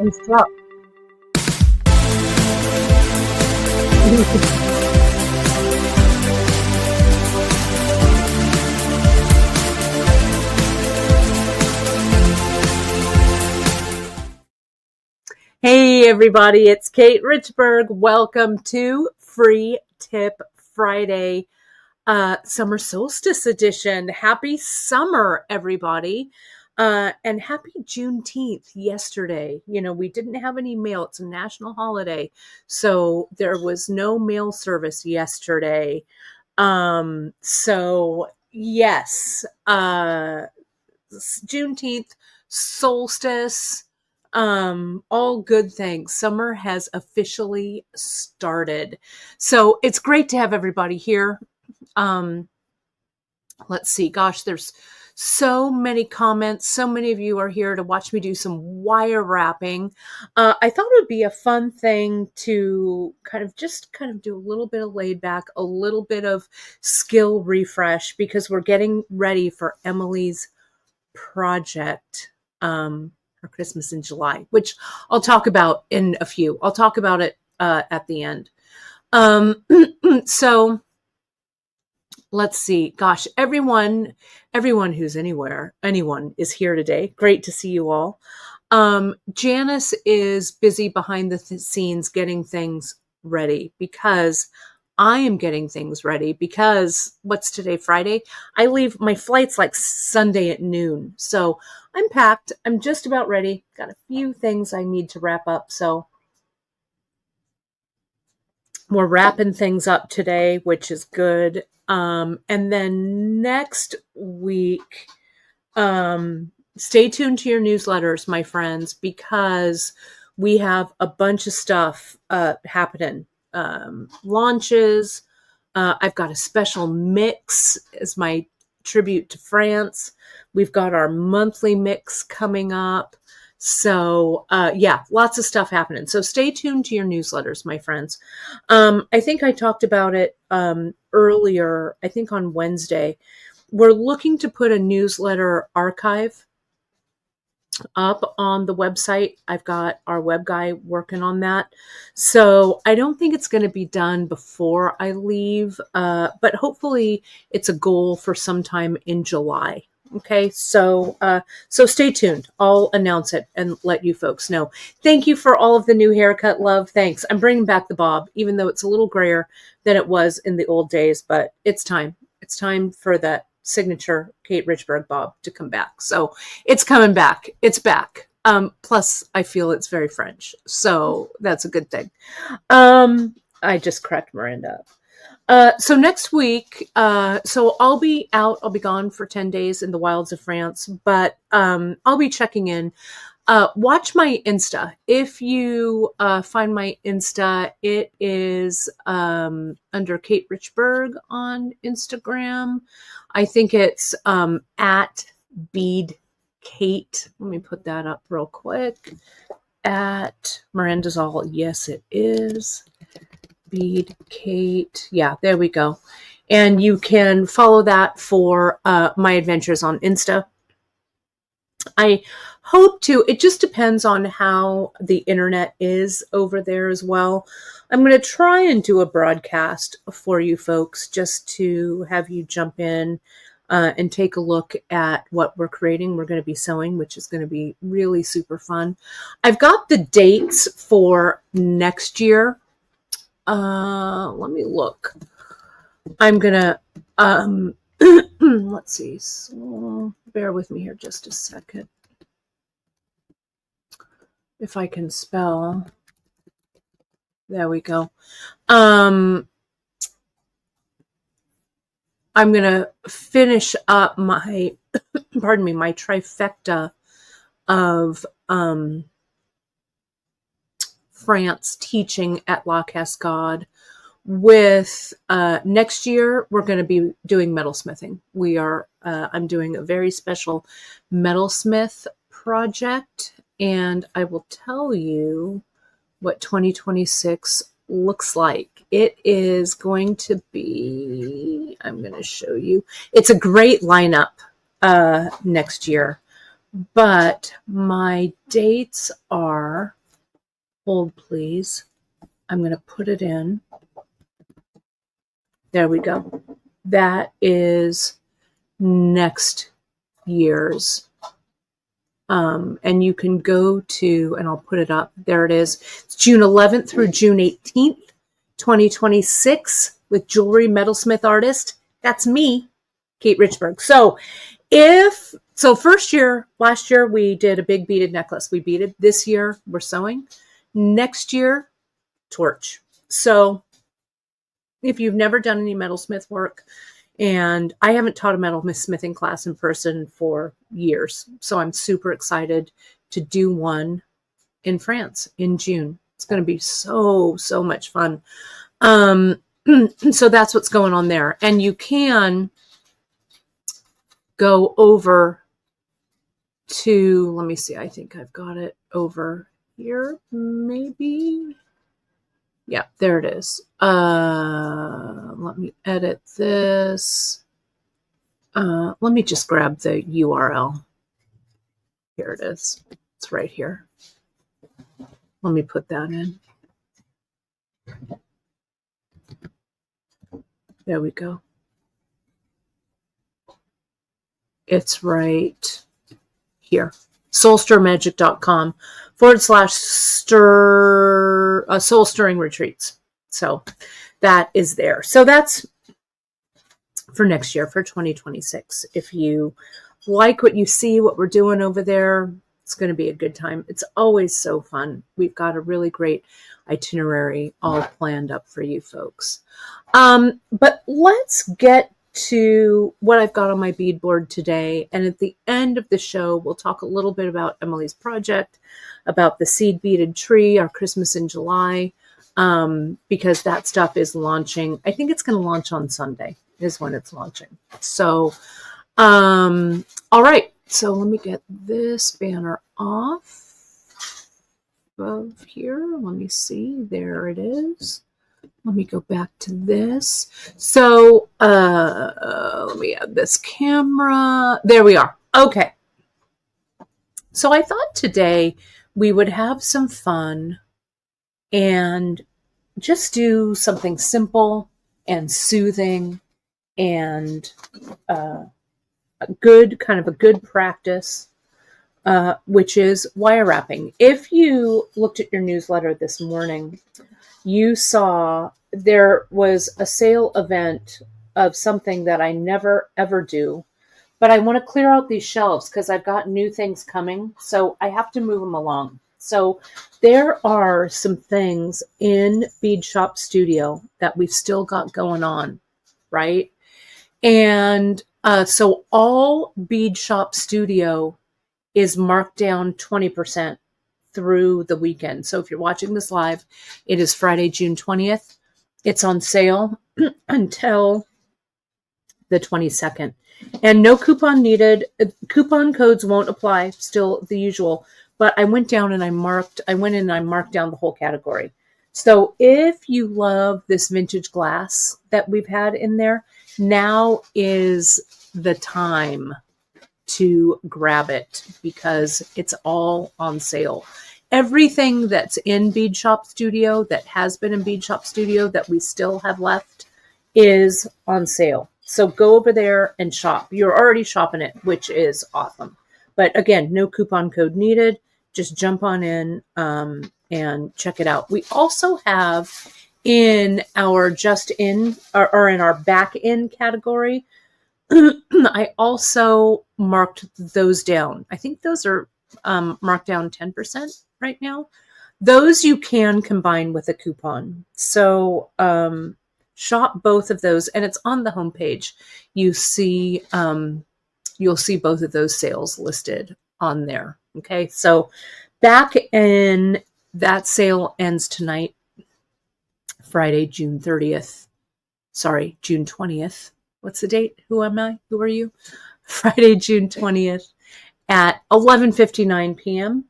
and stuff. Hey everybody, it's Kate Richburg. Welcome to Free Tip Friday, Summer Solstice Edition. Happy summer, everybody. And happy Juneteenth yesterday. You know, we didn't have any mail. It's a national holiday. So there was no mail service yesterday. So yes, Juneteenth, solstice, all good things. Summer has officially started. So it's great to have everybody here. Let's see. Gosh, there's so many comments. So many of you are here to watch me do some wire wrapping. I thought it would be a fun thing to kind of do a little bit of laid back, a little bit of skill refresh, because we're getting ready for Emily's project for Christmas in July, which I'll talk about in a few. I'll talk about it at the end. So let's see. Gosh, everyone who's anyone is here today. Great to see you all. Janice is busy behind the scenes getting things ready, because I am getting things ready, because what's today, Friday? I leave, my flight's like Sunday at noon. So I'm packed. I'm just about ready. Got a few things I need to wrap up. So we're wrapping things up today, which is good. And then next week, stay tuned to your newsletters, my friends, because we have a bunch of stuff happening. Launches. I've got a special mix as my tribute to France. We've got our monthly mix coming up. So yeah, lots of stuff happening. So stay tuned to your newsletters, my friends. I think I talked about it earlier, I think on Wednesday. We're looking to put a newsletter archive up on the website. I've got our web guy working on that. So I don't think it's going to be done before I leave, but hopefully it's a goal for sometime in July. Okay, so stay tuned. I'll announce it and let you folks know. Thank you for all of the new haircut love. Thanks. I'm bringing back the bob, even though it's a little grayer than it was in the old days, but it's time. It's time for that signature Kate Richburg bob to come back. So it's coming back. It's back. Plus I feel it's very French. So that's a good thing. I just cracked Miranda up. So next week, so I'll be gone for 10 days in the wilds of France, but I'll be checking in. Watch my Insta. If you find my Insta, it is under Kate Richburg on Instagram. I think it's at Bead Kate. Let me put that up real quick. At Miranda's all, yes, it is. Bead Kate. Yeah, there we go. And you can follow that for my adventures on Insta. I hope to, it just depends on how the internet is over there as well. I'm going to try and do a broadcast for you folks just to have you jump in and take a look at what we're creating. We're going to be sewing, which is going to be really super fun. I've got the dates for next year. Let me look. I'm going to, let's see. So bear with me here just a second. If I can spell. There we go. I'm going to finish up my, pardon me, my trifecta of France teaching at La Cascade with next year we're going to be doing metalsmithing. We are I'm doing a very special metalsmith project, and I will tell you what 2026 looks like. It is going to be, I'm going to show you, it's a great lineup next year. But my dates are, hold please, I'm going to put it in. There we go. That is next year's. And you can go to, and I'll put it up. There it is. It's June 11th through June 18th, 2026 with jewelry metalsmith artist. That's me, Kate Richburg. So last year we did a big beaded necklace. We beaded. This year we're sewing. Next year, torch. So if you've never done any metalsmith work, and I haven't taught a metalsmithing class in person for years, so I'm super excited to do one in France in June. It's going to be so much fun. So that's what's going on there. And you can go over to, let me see, I think I've got it over here, maybe. Yeah, there it is. Let me edit this. Let me just grab the URL. Here it is. It's right here. Let me put that in. There we go. It's right here. soulstirmagic.com / soul stirring retreats. So that is there. So that's for next year, for 2026. If you like what you see, what we're doing over there, it's going to be a good time. It's always so fun. We've got a really great itinerary all planned up for you folks. But let's get to what I've got on my bead board today. And at the end of the show, we'll talk a little bit about Emily's project, about the seed beaded tree, our Christmas in July, because that stuff is launching. I think it's going to launch on Sunday is when it's launching. So, all right. So let me get this banner off of here. Let me see. There it is. Let me go back to this. So let me add this camera. There we are. Okay. So I thought today we would have some fun and just do something simple and soothing and a good practice, which is wire wrapping. If you looked at your newsletter this morning, you saw there was a sale event of something that I never ever do, but I want to clear out these shelves because I've got new things coming, so I have to move them along. So there are some things in Beadshop Studio that we've still got going on, right? And so all Beadshop Studio is marked down 20% through the weekend. So if you're watching this live, it is Friday, June 20th. It's on sale until the 22nd. And no coupon needed. Coupon codes won't apply, still the usual. But I went in and I marked down the whole category. So if you love this vintage glass that we've had in there, now is the time to grab it because it's all on sale. Everything that's in Beadshop Studio, that has been in Beadshop Studio, that we still have left, is on sale. So go over there and shop. You're already shopping it, which is awesome. But again, no coupon code needed. Just jump on in and check it out. We also have in our just in or in our back in category, I also marked those down. I think those are marked down 10% right now. Those you can combine with a coupon. So shop both of those, and it's on the homepage. You'll see both of those sales listed on there. Okay, so back in that sale ends tonight, Friday, June 30th. Sorry, June 20th. What's the date? Who am I? Who are you? Friday, June 20th at 11:59 p.m.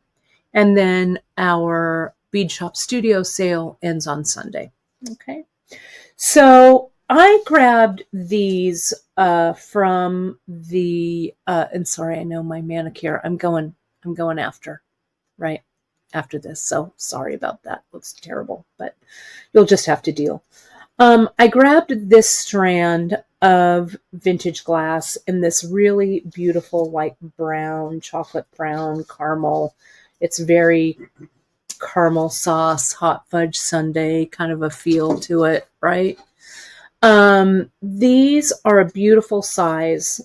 And then our Beadshop Studio sale ends on Sunday. Okay. So I grabbed these from the and sorry, I know my manicure. I'm going after, right after this. So sorry about that. Looks terrible, but you'll just have to deal. I grabbed this strand of vintage glass in this really beautiful, like brown, chocolate brown caramel. It's very caramel sauce, hot fudge sundae kind of a feel to it, right? These are a beautiful size.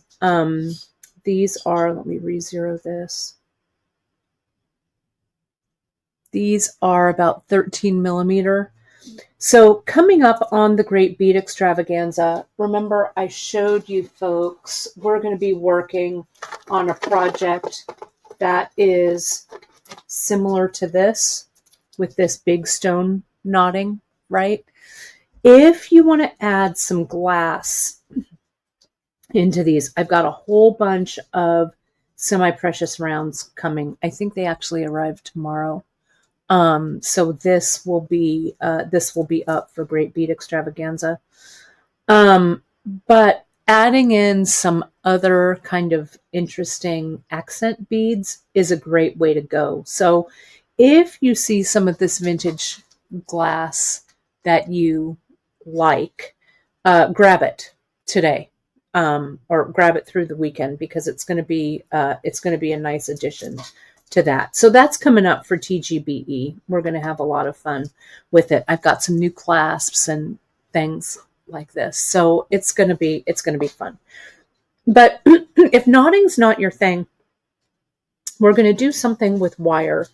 These are, let me re-zero this. These are about 13 millimeter. So coming up on the Great Bead Extravaganza, remember I showed you folks, we're going to be working on a project that is similar to this with this big stone knotting, right? If you want to add some glass into these, I've got a whole bunch of semi-precious rounds coming. I think they actually arrive tomorrow. So this will be up for Great Bead Extravaganza. But adding in some other kind of interesting accent beads is a great way to go. So if you see some of this vintage glass that you like, grab it today, or grab it through the weekend, because it's going to be a nice addition to that. So that's coming up for TGBE. We're going to have a lot of fun with it. I've got some new clasps and things like this. So it's going to be fun. But if knotting's not your thing, we're going to do something with wire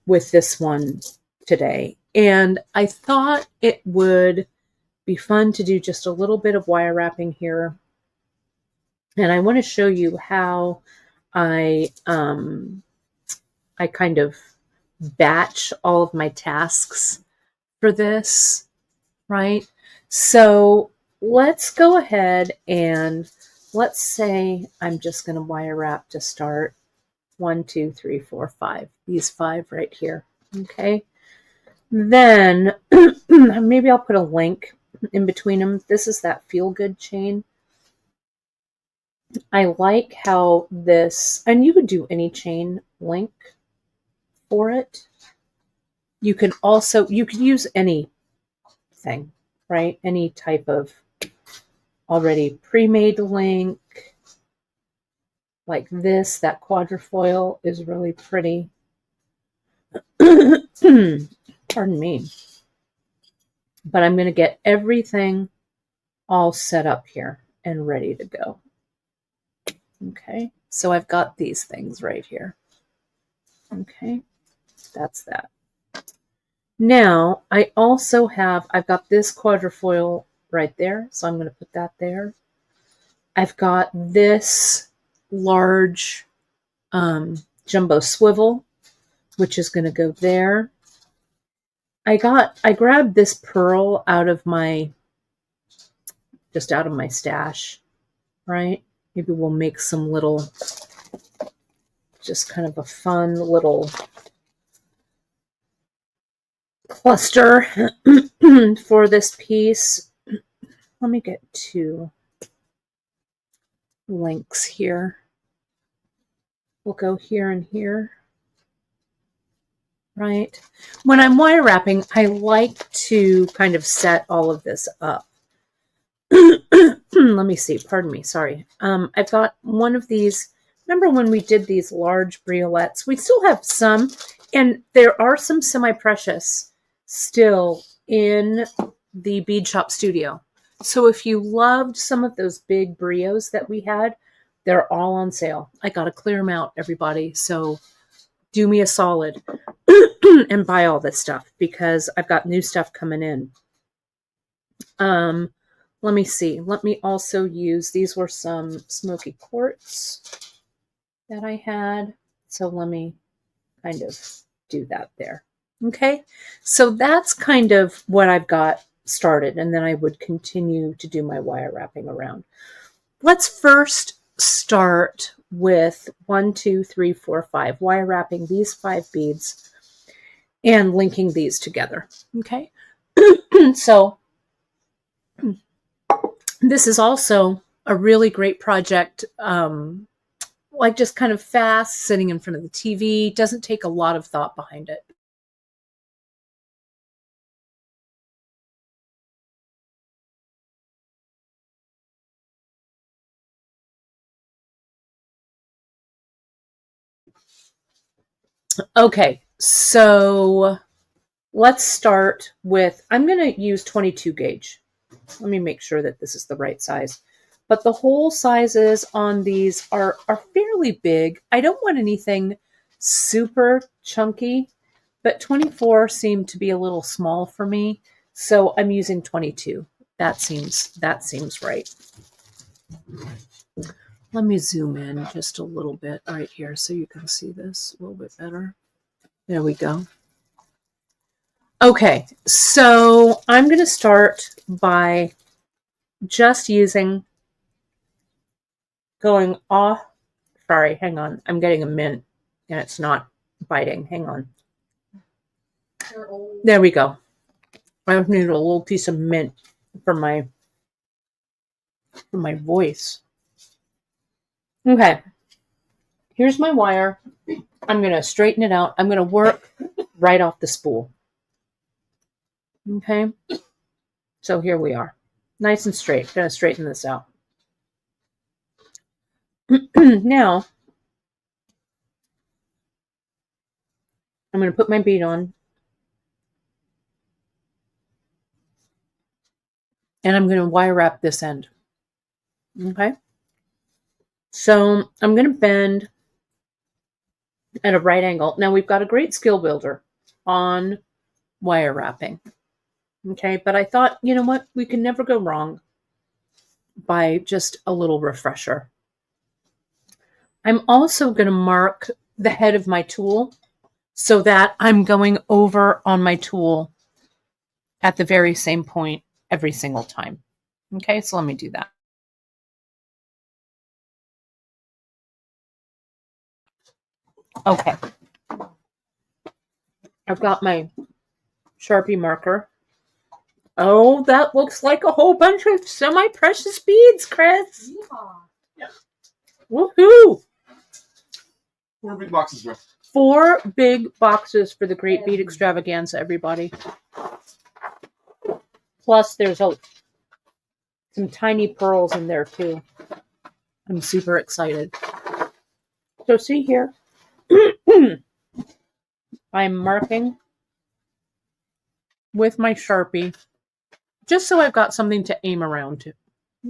with this one today. And I thought it would be fun to do just a little bit of wire wrapping here. And I want to show you how I kind of batch all of my tasks for this, right? So let's go ahead and let's say I'm just going to wire wrap to start. 1, 2, 3, 4, 5. These 5 right here. Okay. Then maybe I'll put a link in between them. This is that Feel Good chain. I like how this, and you could do any chain link for it. You can also, you could use anything, right? Any type of already pre-made link. Like this, that quadrifoil is really pretty. Pardon me. But I'm going to get everything all set up here and ready to go. Okay, so I've got these things right here. Okay, that's that. Now, I also have, I've got this quadrifoil right there, so I'm going to put that there. I've got this large jumbo swivel, which is going to go there. I grabbed this pearl out of my stash, right? Maybe we'll make some little, just kind of a fun little cluster for this piece. Let me get 2 links here. We'll go here and here, right? When I'm wire wrapping, I like to kind of set all of this up. Let me see. Pardon me. Sorry. I've got one of these. Remember when we did these large briolets? We still have some, and there are some semi-precious still in the Bead Shop studio. So if you loved some of those big brios that we had, they're all on sale. I got to clear them out, everybody. So do me a solid and buy all this stuff, because I've got new stuff coming in. Let me see. Let me also use, these were some smoky quartz that I had. So let me kind of do that there. Okay. So that's kind of what I've got started. And then I would continue to do my wire wrapping around. Let's first start with 1, 2, 3, 4, 5, wire wrapping these 5 beads and linking these together. Okay. So This is also a really great project, like just kind of fast, sitting in front of the TV. Doesn't take a lot of thought behind it. Okay, so let's start with, I'm going to use 22 gauge. Let me make sure that this is the right size. But the hole sizes on these are fairly big. I don't want anything super chunky, but 24 seemed to be a little small for me. So I'm using 22. That seems right. Let me zoom in just a little bit right here so you can see this a little bit better. There we go. Okay, so I'm going to start by just going off. Sorry, hang on. I'm getting a mint and it's not biting. Hang on. There we go. I just need a little piece of mint for my voice. Okay, here's my wire. I'm going to straighten it out. I'm going to work right off the spool. Okay, so here we are. Nice and straight. Going to straighten this out. Now, I'm going to put my bead on. And I'm going to wire wrap this end. Okay, so I'm going to bend at a right angle. Now we've got a great skill builder on wire wrapping. Okay, but I thought, you know what? We can never go wrong by just a little refresher. I'm also going to mark the head of my tool so that I'm going over on my tool at the very same point every single time. Okay, so let me do that. Okay. I've got my Sharpie marker. Oh, that looks like a whole bunch of semi-precious beads, Chris. Yeah. Woohoo! 4 big boxes worth. 4 big boxes for the Great Bead Extravaganza, everybody. Plus, there's some tiny pearls in there, too. I'm super excited. So see here, I'm marking with my Sharpie, just so I've got something to aim around to.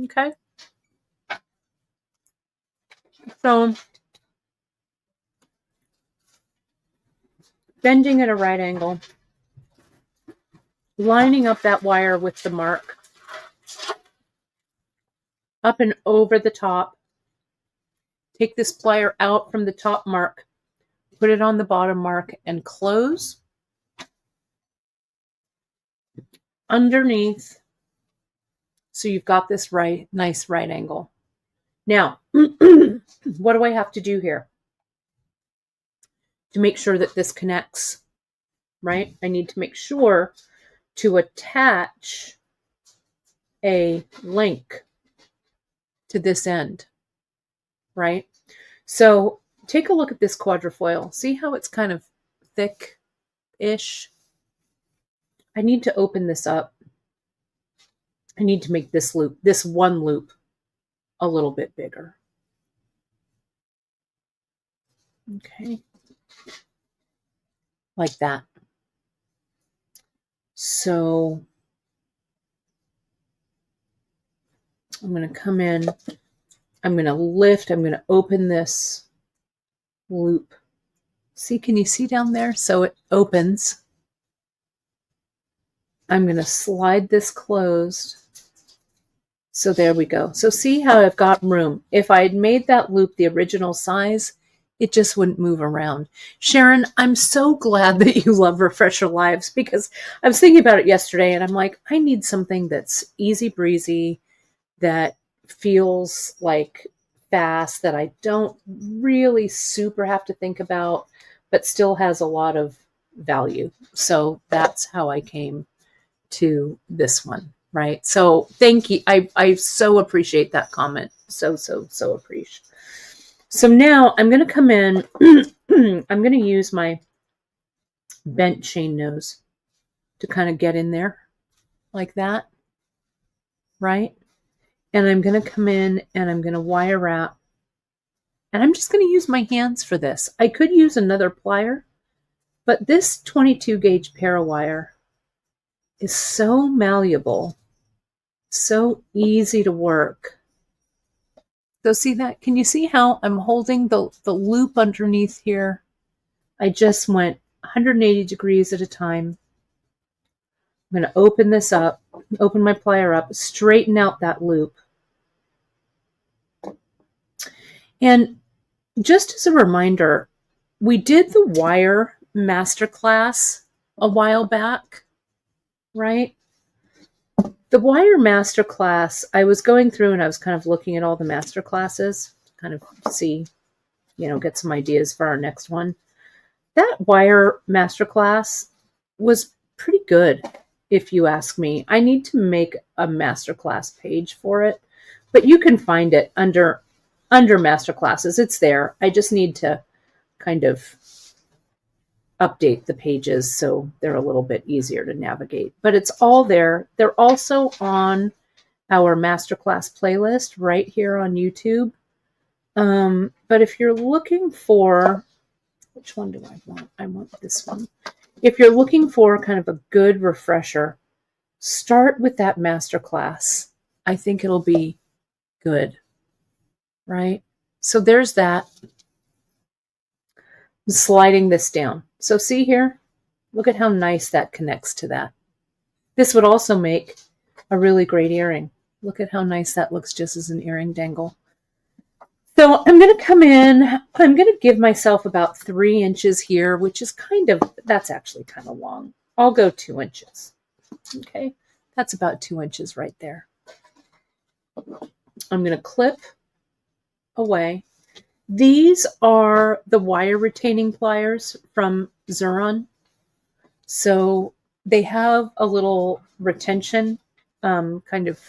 Okay? So, bending at a right angle, lining up that wire with the mark, up and over the top. Take this plier out from the top mark, put it on the bottom mark, and close underneath. So you've got this nice right angle. Now, what do I have to do here to make sure that this connects, right? I need to make sure to attach a link to this end, right? So take a look at this quadrifoil. See how it's kind of thick-ish? I need to open this up. I need to make this loop, this one loop, a little bit bigger. Okay. Like that. So I'm going to come in, I'm going to lift, I'm going to open this loop. See, can you see down there? So it opens. I'm going to slide this closed. So there we go. So see how I've got room. If I had made that loop the original size, it just wouldn't move around. Sharon, I'm so glad that you love Refresher Lives, because I was thinking about it yesterday and I'm like, I need something that's easy breezy, that feels like fast, that I don't really super have to think about, but still has a lot of value. So that's how I came to this one. right? So thank you. I so appreciate that comment. So appreciate. So now I'm going to come in. I'm going to use my bent chain nose to kind of get in there like that, right? And I'm going to come in and I'm going to wire wrap. And I'm just going to use my hands for this. I could use another plier, but this 22 gauge parawire is so malleable, so easy to work. So see that? Can you see how I'm holding the loop underneath here? I just went 180 degrees at a time. I'm going to open this up, open my plier up, straighten out that loop. And just as a reminder, we did the wire masterclass a while back, right? The wire masterclass, I was going through and I was kind of looking at all the masterclasses, kind of see, get some ideas for our next one. That wire masterclass was pretty good, if you ask me. I need to make a masterclass page for it, but you can find it under masterclasses. It's there. I just need to kind of update the pages so they're a little bit easier to navigate. But it's all there. They're also on our masterclass playlist right here on YouTube. But if you're looking for, which one do I want? I want this one. If you're looking for kind of a good refresher, start with that masterclass. I think it'll be good, right? So there's that. I'm sliding this down. So see here, look at how nice that connects to that. This would also make a really great earring. Look at how nice that looks just as an earring dangle. So I'm going to come in, I'm going to give myself about 3 inches here, which is that's actually kind of long. I'll go 2 inches. Okay, that's about 2 inches right there. I'm going to clip away. These are the wire retaining pliers from Xuron. So they have a little retention kind of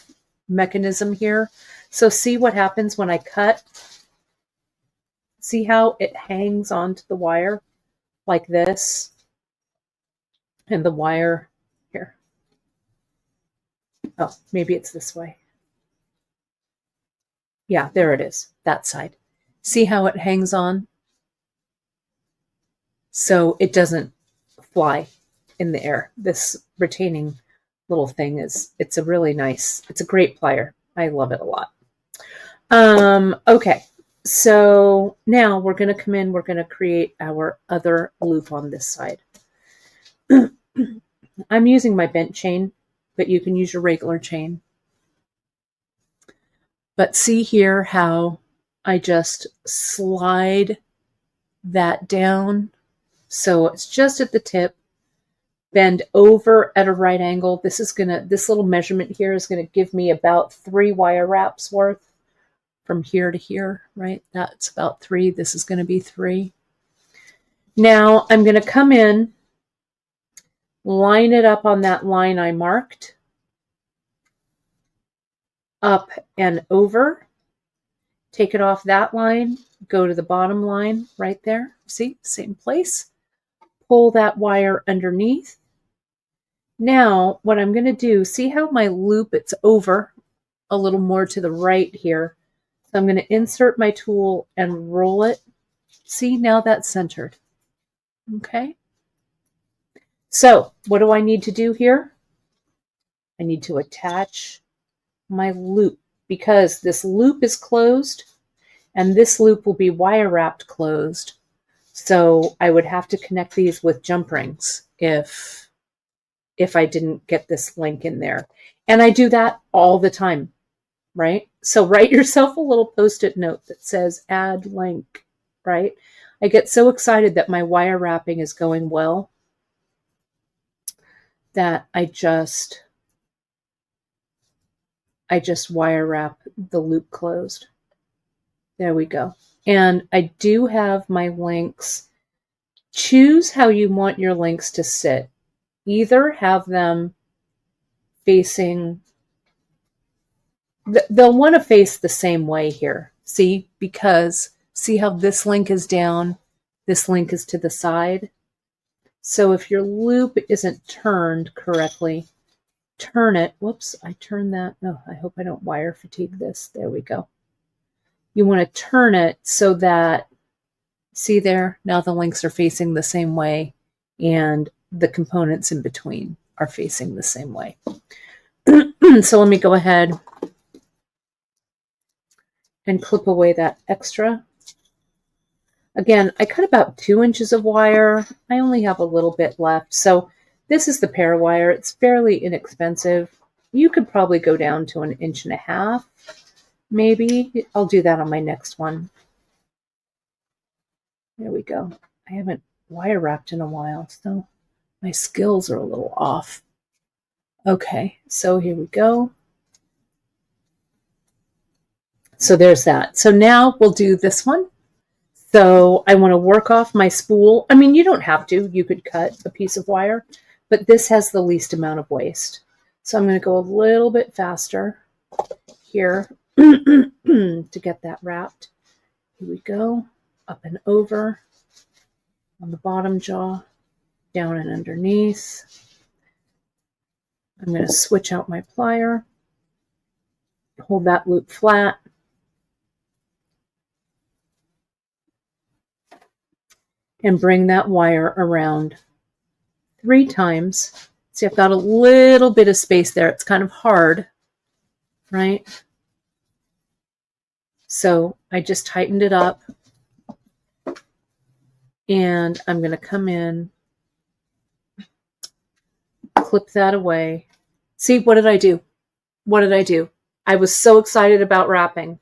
mechanism here. So see what happens when I cut. See how it hangs onto the wire like this? And the wire here. Oh, maybe it's this way. Yeah, there it is, that side. See how it hangs on? So it doesn't fly in the air. This retaining little thing it's a really nice, it's a great plier. I love it a lot. Okay, so now we're going to come in, we're going to create our other loop on this side. I'm using my bent chain, but you can use your regular chain. But see here how I just slide that down. So it's just at the tip, bend over at a right angle. This little measurement here is going to give me about 3 wire wraps worth from here to here, right? That's about 3. This is going to be 3. Now I'm going to come in, line it up on that line I marked, up and over, take it off that line, go to the bottom line right there. See, same place. Pull that wire underneath. Now, what I'm going to do, see how my loop, it's over a little more to the right here. So I'm going to insert my tool and roll it. See, now that's centered. Okay. So what do I need to do here? I need to attach my loop because this loop is closed and this loop will be wire wrapped closed. So I would have to connect these with jump rings if I didn't get this link in there. And I do that all the time, right? So write yourself a little Post-it note that says add link, right? I get so excited that my wire wrapping is going well that I just wire wrap the loop closed. There we go. And I do have my links. Choose how you want your links to sit. Either have them facing they'll want to face the same way here. See, because see how this link is down, this link is to the side. So if your loop isn't turned correctly, turn it. Whoops, I turned that. Oh, I hope I don't wire fatigue this. There we go. You want to turn it so that, see there, now the links are facing the same way and the components in between are facing the same way. So let me go ahead and clip away that extra. Again, I cut about 2 inches of wire. I only have a little bit left. So this is the pear wire. It's fairly inexpensive. You could probably go down to 1.5 inches, maybe. I'll do that on my next one. There we go. I haven't wire wrapped in a while, so my skills are a little off. Okay, so here we go. So there's that. So now we'll do this one. So I want to work off my spool. I mean, you don't have to. You could cut a piece of wire, but this has the least amount of waste. So I'm going to go a little bit faster here to get that wrapped. Here we go. Up and over on the bottom jaw, down and underneath. I'm going to switch out my plier, hold that loop flat. And bring that wire around 3 times. See, I've got a little bit of space there. It's kind of hard, right? So I just tightened it up. And I'm going to come in, clip that away. See, what did I do? What did I do? I was so excited about wrapping.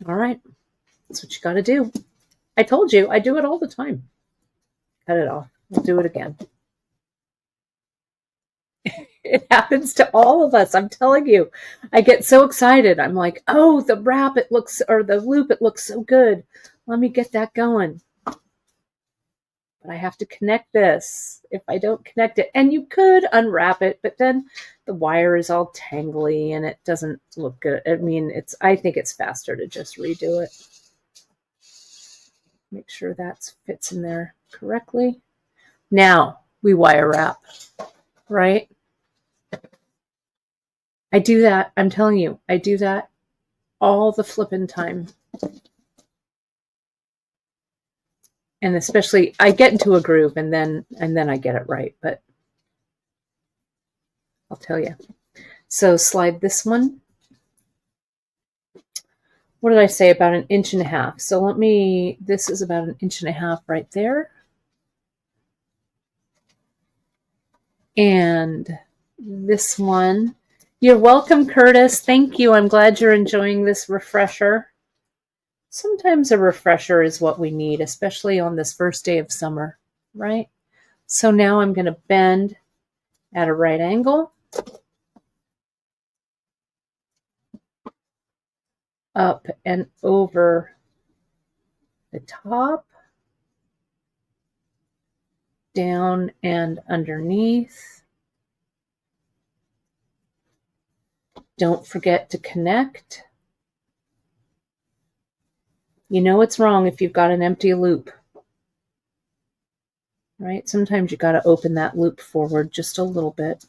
All right. That's what you got to do. I told you, I do it all the time. Cut it off. We'll do it again. It happens to all of us. I'm telling you, I get so excited. I'm like, oh, the wrap, it looks, or the loop, it looks so good. Let me get that going. But I have to connect this. If I don't connect it, and you could unwrap it, but then the wire is all tangly and it doesn't look good. I mean, I think it's faster to just redo it. Make sure that fits in there correctly. Now we wire wrap, right? I do that. I'm telling you, I do that all the flipping time. And especially I get into a groove and then I get it right, but I'll tell you. So slide this one. What did I say? About 1.5 inches. So this is about 1.5 inches right there. And this one, you're welcome, Curtis. Thank you. I'm glad you're enjoying this refresher. Sometimes a refresher is what we need, especially on this first day of summer, right? So now I'm going to bend at a right angle. Up and over the top, down and underneath. Don't forget to connect. You know it's wrong if you've got an empty loop, right? Sometimes you got to open that loop forward just a little bit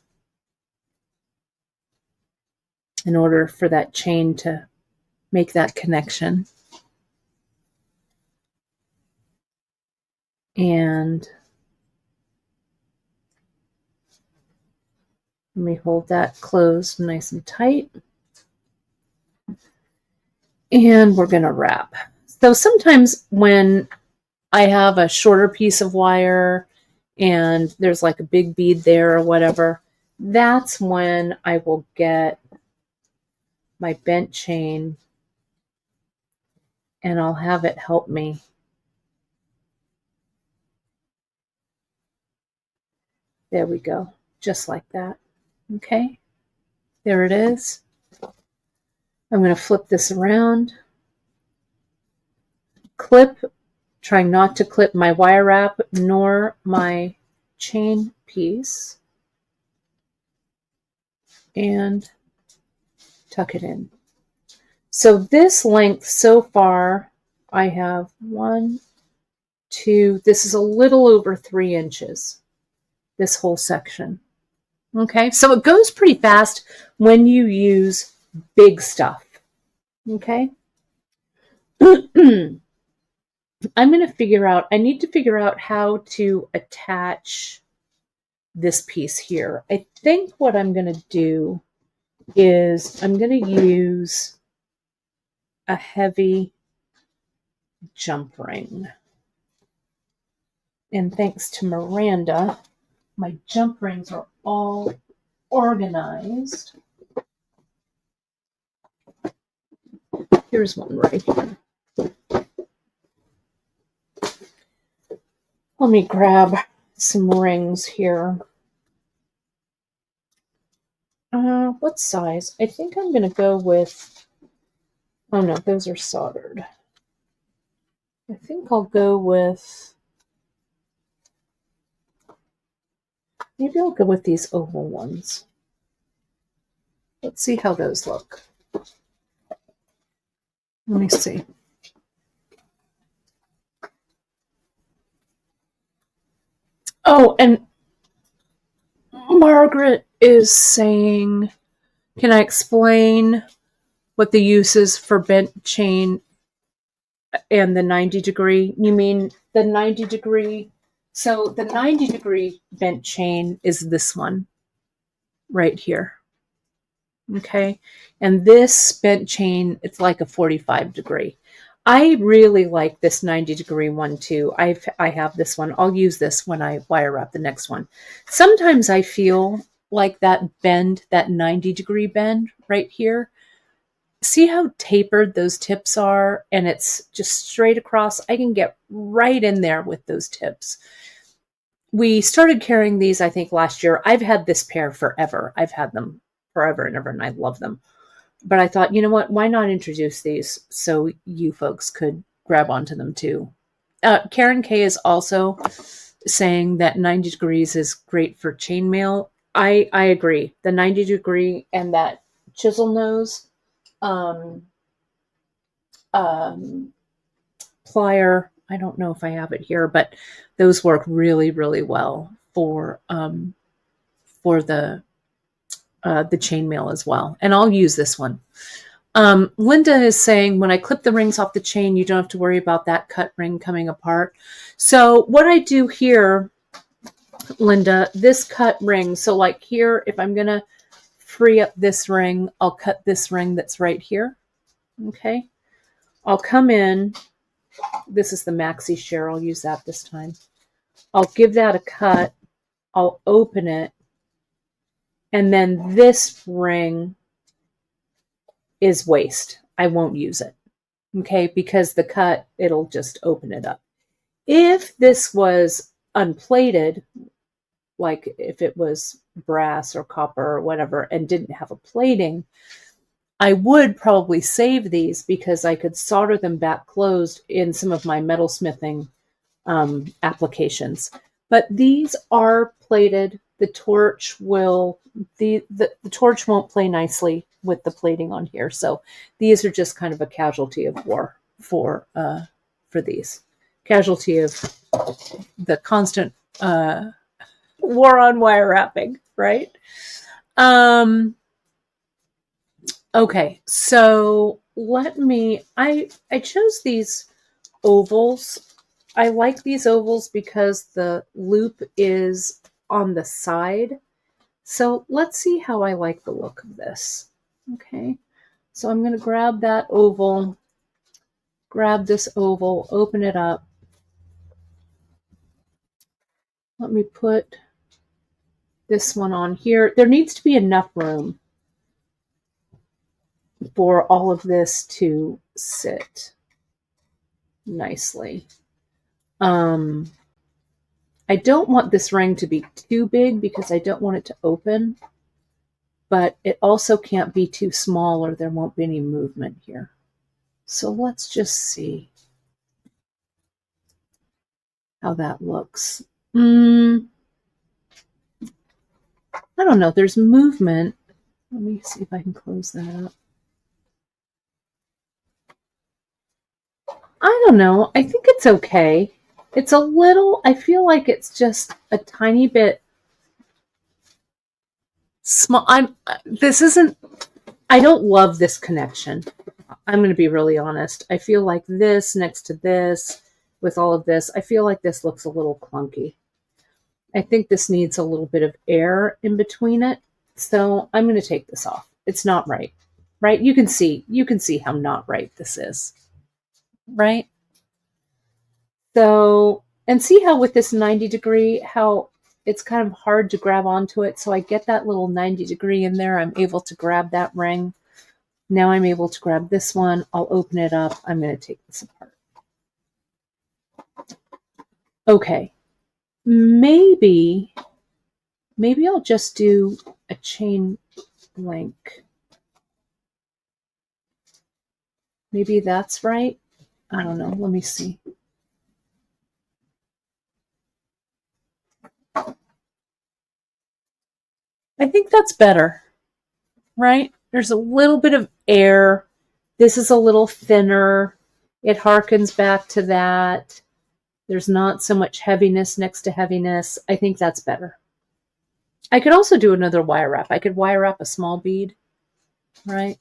in order for that chain to make that connection. And let me hold that closed nice and tight. And we're going to wrap. So sometimes when I have a shorter piece of wire and there's like a big bead there or whatever, that's when I will get my bent chain and I'll have it help me. There we go. Just like that. Okay. There it is. I'm going to flip this around. Clip. Trying not to clip my wire wrap nor my chain piece. and tuck it in. So this length so far, I have 1, 2, this is a little over 3 inches, this whole section. Okay, so it goes pretty fast when you use big stuff. Okay. I'm going to figure out, I need to figure out how to attach this piece here. I think what I'm going to do is I'm going to use a heavy jump ring. And thanks to Miranda, my jump rings are all organized. Here's one right here. Let me grab some rings here. What size? I think I'm going to go with, oh no, those are soldered. I think I'll go with, maybe I'll go with these oval ones. Let's see how those look. Let me see. Oh, and Margaret is saying, can I explain what the use is for bent chain and the 90 degree? You mean the 90 degree? So the 90 degree bent chain is this one right here. Okay. And this bent chain, it's like a 45 degree. I really like this 90 degree one too. I have this one. I'll use this when I wire wrap the next one. Sometimes I feel like that bend, that 90 degree bend right here. See how tapered those tips are? And it's just straight across. I can get right in there with those tips. We started carrying these, I think, last year. I've had this pair forever. I've had them forever and ever, and I love them. But I thought, you know what? Why not introduce these so you folks could grab onto them too? Karen K is also saying that 90 degrees is great for chainmail. I agree. The 90 degree and that chisel nose plier, I don't know if I have it here, but those work really, really well for the chainmail as well. And I'll use this one. Linda is saying, when I clip the rings off the chain, you don't have to worry about that cut ring coming apart. So what I do here, Linda, this cut ring, so like here, if I'm going to free up this ring, I'll cut this ring that's right here. Okay. I'll come in. This is the maxi share. I'll use that this time. I'll give that a cut. I'll open it. And then this ring is waste. I won't use it. Okay, because the cut, it'll just open it up. If this was unplated, like if it was brass or copper or whatever and didn't have a plating, I would probably save these because I could solder them back closed in some of my metalsmithing applications. But these are plated. The torch will the torch won't play nicely with the plating on here. So these are just kind of a casualty of war for these. Casualty of the constant war on wire wrapping, right? Okay, so let me, I chose these ovals. I like these ovals because the loop is on the side. So let's see how I like the look of this. Okay, so I'm going to grab that oval, grab this oval, open it up. Let me put this one on here. There needs to be enough room for all of this to sit nicely. I don't want this ring to be too big because I don't want it to open, but it also can't be too small or there won't be any movement here. So let's just see how that looks. I don't know. There's movement. Let me see if I can close that up. I don't know. I think it's okay. It's a little, I feel like it's just a tiny bit small. I don't love this connection. I'm going to be really honest. I feel like this next to this, with all of this, I feel like this looks a little clunky. I think this needs a little bit of air in between it. So I'm going to take this off. It's not right, right? You can see how not right this is, right? So, and see how with this 90 degree, how it's kind of hard to grab onto it. So I get that little 90 degree in there. I'm able to grab that ring. Now I'm able to grab this one. I'll open it up. I'm going to take this apart. Okay. Maybe I'll just do a chain link. Maybe that's right. I don't know. Let me see. I think that's better, right? There's a little bit of air. This is a little thinner. It harkens back to that. There's not so much heaviness next to heaviness. I think that's better. I could also do another wire wrap. I could wire wrap a small bead, right?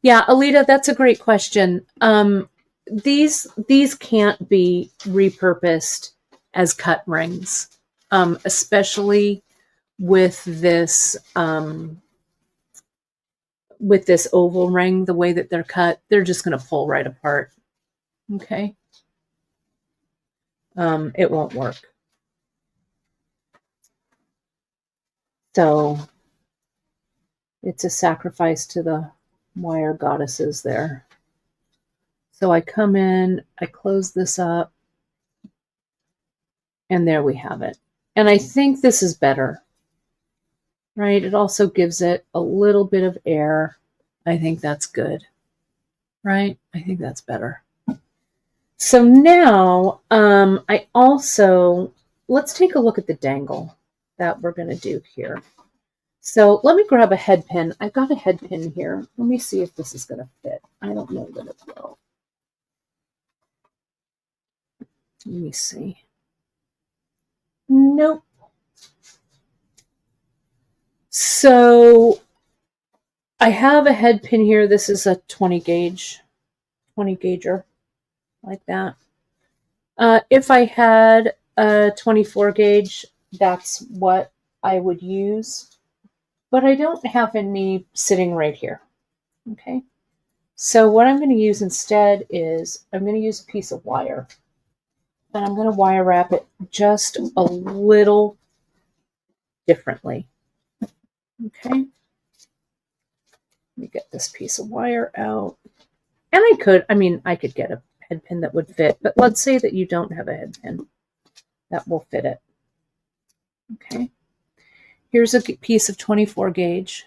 Yeah, Alita, that's a great question. These can't be repurposed as cut rings, especially with this oval ring. The way that they're cut, they're just going to pull right apart. Okay, it won't work. So it's a sacrifice to the wire goddesses there. So I come in, I close this up, and there we have it. And I think this is better, right? It also gives it a little bit of air. I think that's good, right? I think that's better. So now let's take a look at the dangle that we're going to do here. So let me grab a head pin. I've got a head pin here. Let me see if this is going to fit. I don't know that it will. Let me see. Nope. So I have a head pin here. This is a 20 gauger, like that. If I had a 24 gauge, that's what I would use. But I don't have any sitting right here. Okay. So what I'm going to use instead is I'm going to use a piece of wire. And I'm going to wire wrap it just a little differently. Okay. Let me get this piece of wire out. And I could get a head pin that would fit, but let's say that you don't have a head pin that will fit it. Okay. Here's a piece of 24 gauge.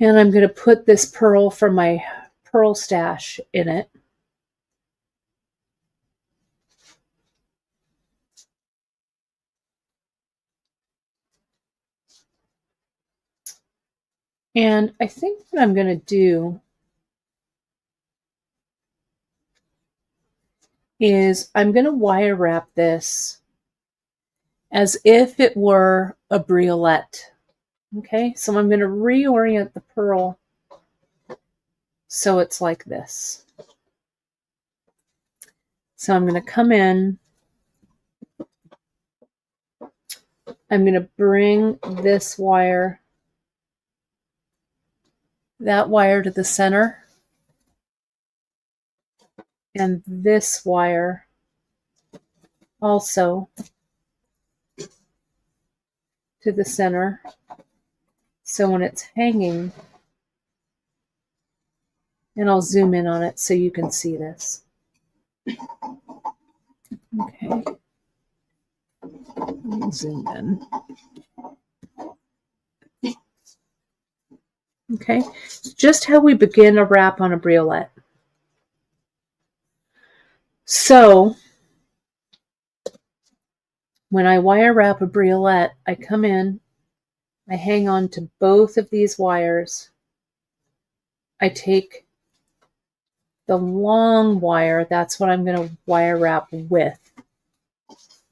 And I'm going to put this pearl from my pearl stash in it. And I think what I'm going to do is I'm going to wire wrap this as if it were a briolette. Okay, so I'm going to reorient the pearl so it's like this. So I'm going to come in. I'm going to bring this wire, that wire to the center, and this wire also to the center. So when it's hanging, and I'll zoom in on it so you can see this. Okay. Let me zoom in. Okay, just how we begin a wrap on a briolette. So When I wire wrap a briolette, I come in, I hang on to both of these wires. I take the long wire, that's what I'm going to wire wrap with.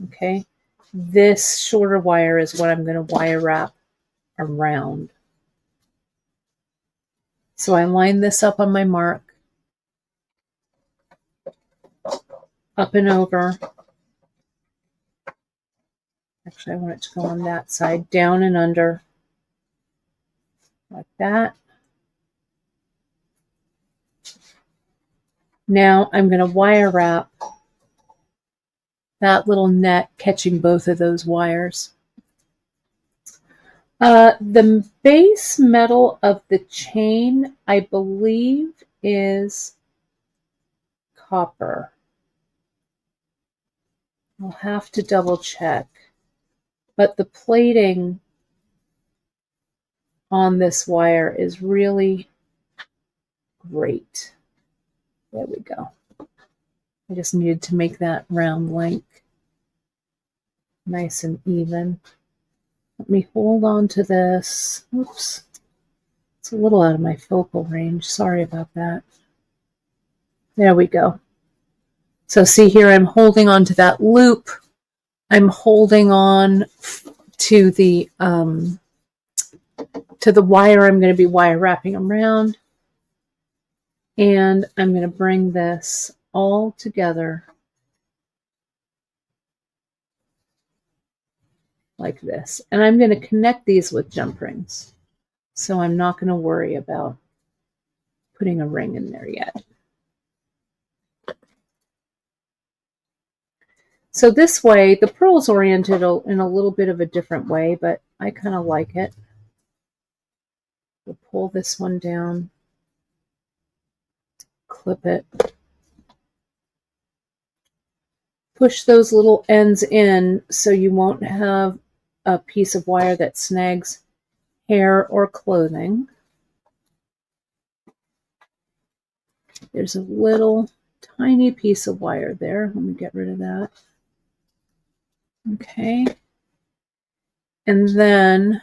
Okay, this shorter wire is what I'm going to wire wrap around. So I line this up on my mark, up and over. Actually, I want it to go on that side, down and under, like that. Now I'm going to wire wrap that little net catching both of those wires. The base metal of the chain, I believe, is copper. I'll have to double check. But the plating on this wire is really great. There we go. I just needed to make that round length nice and even. Let me hold on to this. Oops. It's a little out of my focal range. Sorry about that. There we go. So see here, I'm holding on to that loop. I'm holding on to the wire I'm going to be wire wrapping around. And I'm going to bring this all together like this. And I'm going to connect these with jump rings. So I'm not going to worry about putting a ring in there yet. So this way, the pearl's oriented in a little bit of a different way, but I kind of like it. We'll pull this one down, clip it, push those little ends in so you won't have a piece of wire that snags hair or clothing. There's a little tiny piece of wire there. Let me get rid of that. Okay. And then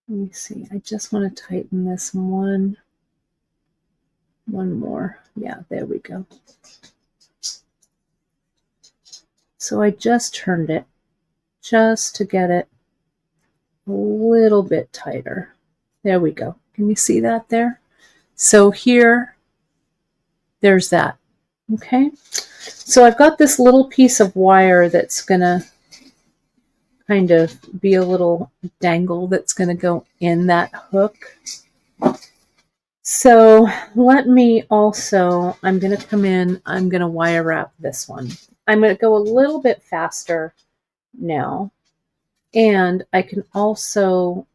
let me see. I just want to tighten this one more. Yeah, there we go. So I just turned it just to get it a little bit tighter. There we go. Can you see that there? So here, there's that. Okay. So I've got this little piece of wire that's going to kind of be a little dangle that's going to go in that hook. So let me also, I'm going to come in, I'm going to wire wrap this one. I'm going to go a little bit faster now. And I can also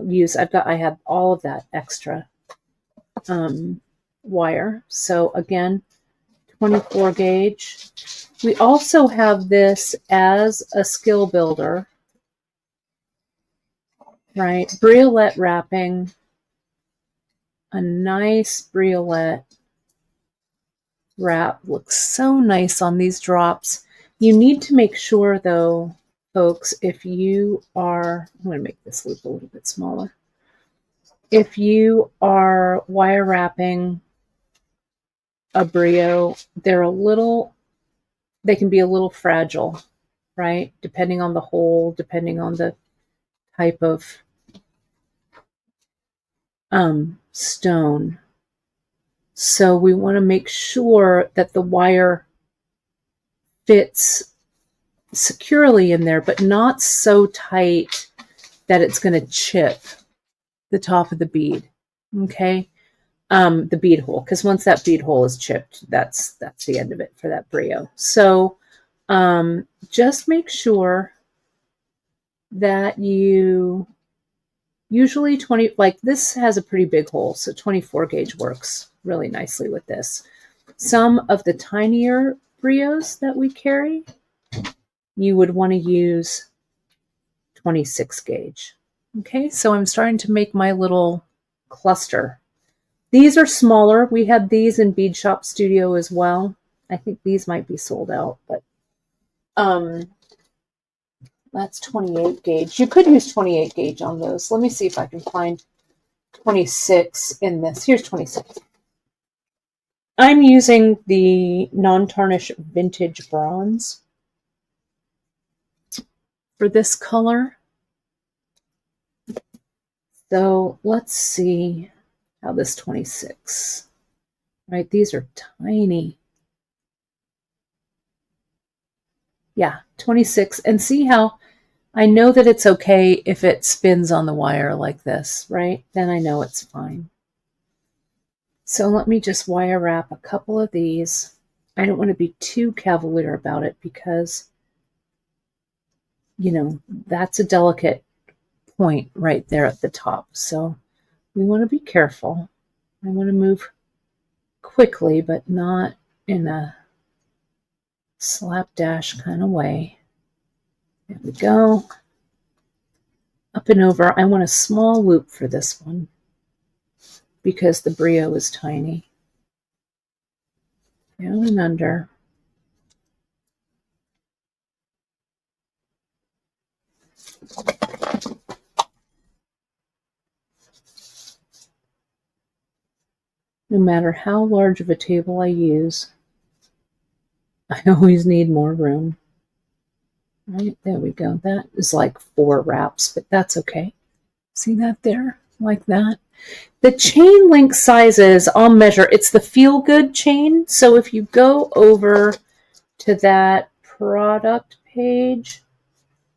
use, I have all of that extra wire. So again, 24 gauge. We also have this as a skill builder, right? Briolette wrapping, a nice briolette wrap looks so nice on these drops. You need to make sure though, folks, if you are, I'm going to make this loop a little bit smaller. If you are wire wrapping a brio, they can be a little fragile, right? Depending on the hole, depending on the type of stone. So we want to make sure that the wire fits securely in there, but not so tight that it's going to chip the top of the bead. Okay. The bead hole, because once that bead hole is chipped, that's the end of it for that brio. So just make sure that you usually 20, like this has a pretty big hole, so 24 gauge works really nicely with this. Some of the tinier brios that we carry, you would want to use 26 gauge. Okay, so I'm starting to make my little cluster These are smaller. We had these in Beadshop Studio as well. I think these might be sold out, but that's 28 gauge. You could use 28 gauge on those. Let me see if I can find 26 in this. Here's 26. I'm using the non-tarnish vintage bronze for this color. So let's see how this 26, right? These are tiny. Yeah, 26. And see how I know that it's okay if it spins on the wire like this, right? Then I know it's fine. So let me just wire wrap a couple of these. I don't want to be too cavalier about it because, you know, that's a delicate point right there at the top. So we want to be careful. I want to move quickly, but not in a slapdash kind of way. There we go. Up and over. I want a small loop for this one because the brio is tiny. Down and under. No matter how large of a table I use, I always need more room. Right, there we go. That is like 4 wraps, but that's okay. See that there? Like that. The chain link sizes, I'll measure. It's the Feel Good chain. So if you go over to that product page,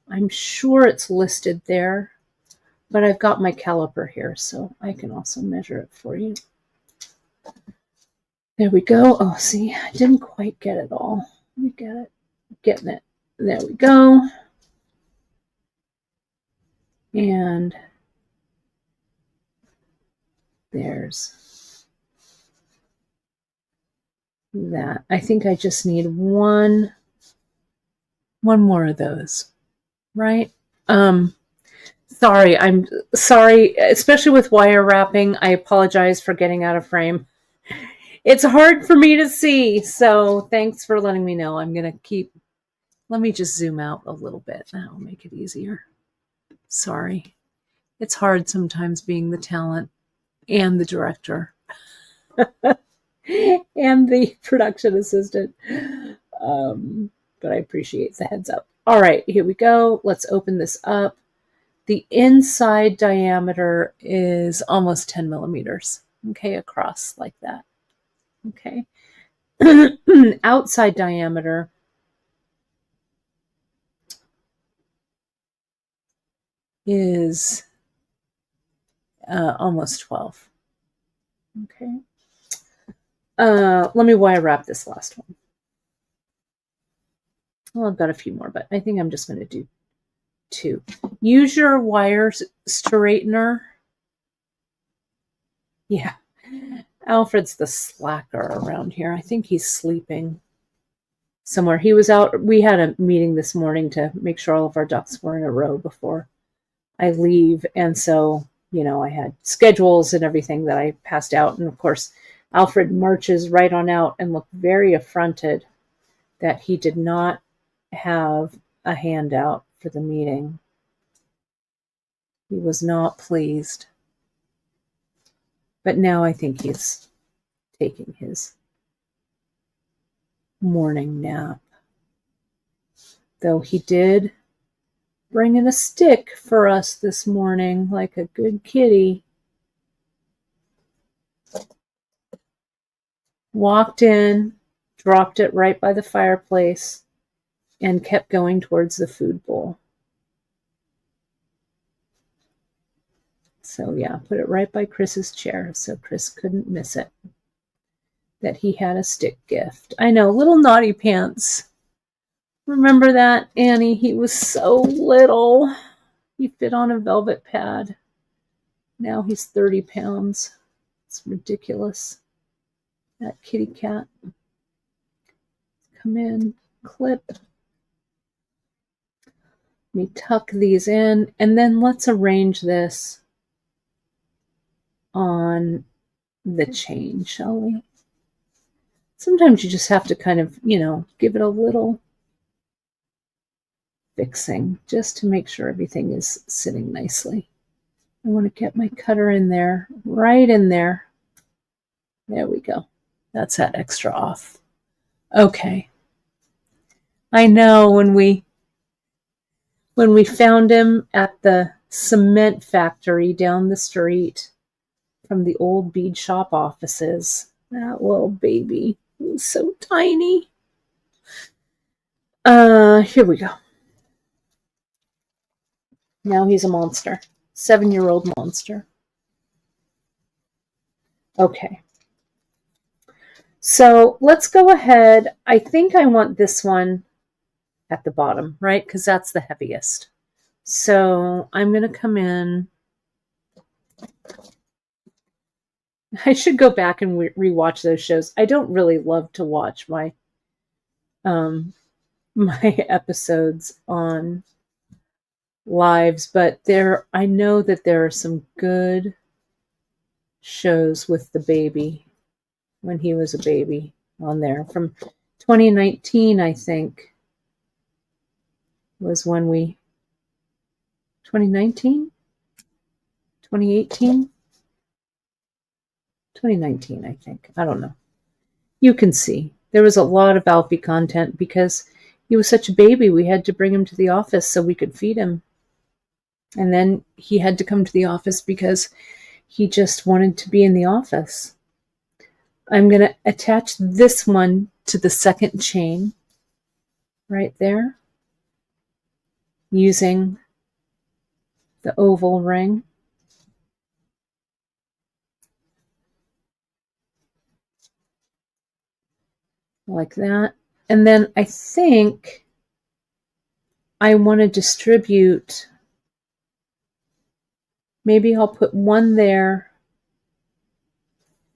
I'm sure it's listed there, but I've got my caliper here, so I can also measure it for you. There we go. Oh, see, I didn't quite get it all. Let me get it. Getting it. There we go. And there's that. I think I just need one more of those, right? Sorry, I'm sorry, especially with wire wrapping. I apologize for getting out of frame. It's hard for me to see, so thanks for letting me know. I'm going to keep, let me just zoom out a little bit. That'll make it easier. Sorry. It's hard sometimes being the talent and the director and the production assistant. But I appreciate the heads up. All right, here we go. Let's open this up. The inside diameter is almost 10 millimeters. Okay, across like that. Okay. Outside diameter is almost 12. Okay. Let me wire wrap this last one. Well, I've got a few more, but I think I'm just going to do 2. Use your wire straightener. Yeah. Alfred's the slacker around here. I think he's sleeping somewhere. He was out. We had a meeting this morning to make sure all of our ducks were in a row before I leave. And so, you know, I had schedules and everything that I passed out. And of course, Alfred marches right on out and looked very affronted that he did not have a handout for the meeting. He was not pleased. But now I think he's taking his morning nap. Though he did bring in a stick for us this morning, like a good kitty. Walked in, dropped it right by the fireplace, and kept going towards the food bowl. So yeah, put it right by Chris's chair so Chris couldn't miss it. That he had a stick gift. I know, little naughty pants. Remember that, Annie? He was so little. He fit on a velvet pad. Now he's 30 pounds. It's ridiculous. That kitty cat. Come in, clip. Let me tuck these in, and then let's arrange this on the chain, shall we? Sometimes you just have to kind of, give it a little fixing just to make sure everything is sitting nicely. I want to get my cutter in there, right in there. There we go. That's that extra off. Okay. I know when we found him at the cement factory down the street from the old bead shop offices, that little baby was so tiny. Here we go. Now he's a monster. 7-year-old monster. Okay. So let's go ahead. I think I want this one at the bottom, right? Because that's the heaviest. So I'm going to come in. I should go back and rewatch those shows. I don't really love to watch my episodes on lives, but I know that there are some good shows with the baby when he was a baby on there. From 2019, I think, was when 2019? 2018? 2019, I think. I don't know. You can see. There was a lot of Alfie content because he was such a baby. We had to bring him to the office so we could feed him. And then he had to come to the office because he just wanted to be in the office. I'm going to attach this one to the second chain right there using the oval ring. Like that. And then I think I want to distribute. Maybe I'll put one there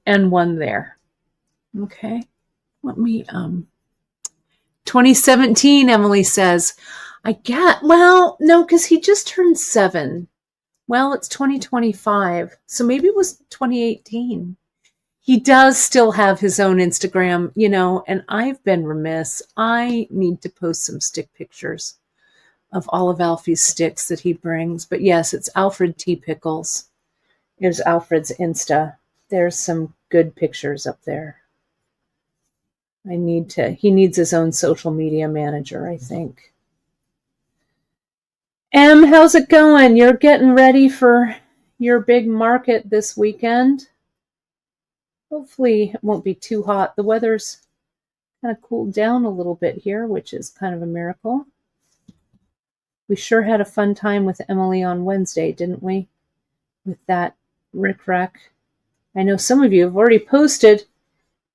and one there. Okay. Let me 2017, Emily says. Well, no, because he just turned 7. Well, it's 2025. So maybe it was 2018. He does still have his own Instagram, and I've been remiss. I need to post some stick pictures of all of Alfie's sticks that he brings. But yes, it's Alfred T. Pickles. Here's Alfred's Insta. There's some good pictures up there. He needs his own social media manager, I think. Em, how's it going? You're getting ready for your big market this weekend? Hopefully it won't be too hot. The weather's kind of cooled down a little bit here, which is kind of a miracle. We sure had a fun time with Emily on Wednesday, didn't we? With that rickrack. I know some of you have already posted